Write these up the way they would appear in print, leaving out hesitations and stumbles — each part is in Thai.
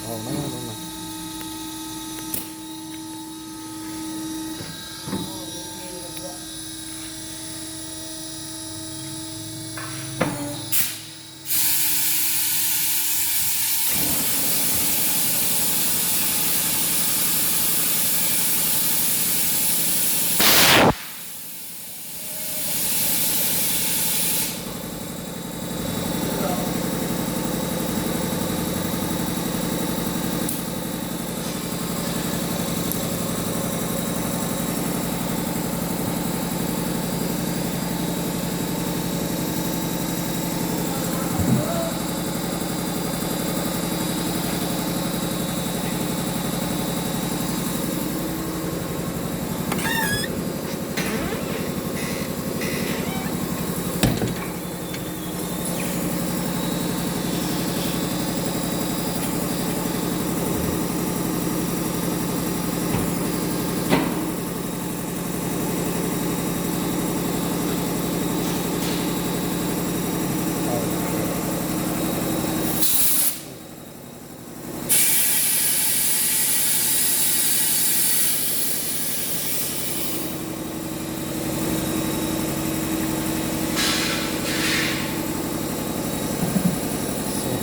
ทองนั่นน่ะ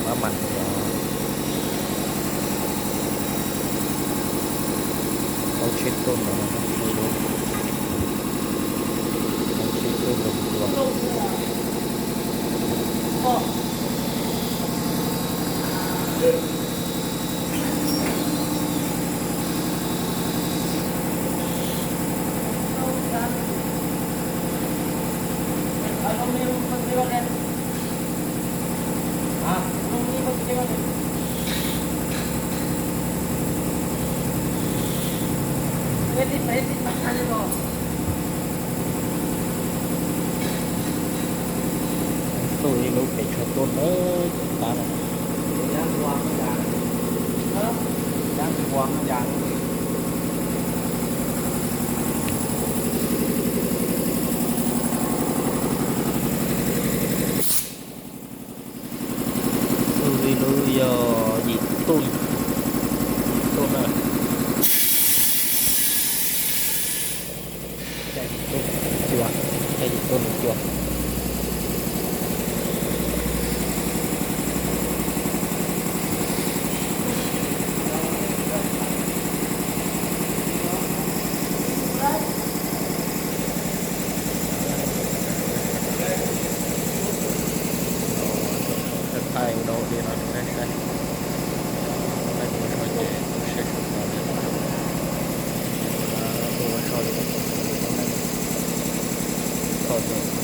น้ำมันเขาเช็ดต้นแล้วนะครับไม่รู้เขาเช็ดต้นกับตัวตัวนี้รู้ไปชดต้นตาย่างวางอย่างย่างวางอย่างรู้ยอหยิบต้นน่ะใช่ต้นจั่วใช่ต้นจั่วถ่ายอุดรดีนะได้ได้ไม่ค่อยเช็คตัวชอบขอ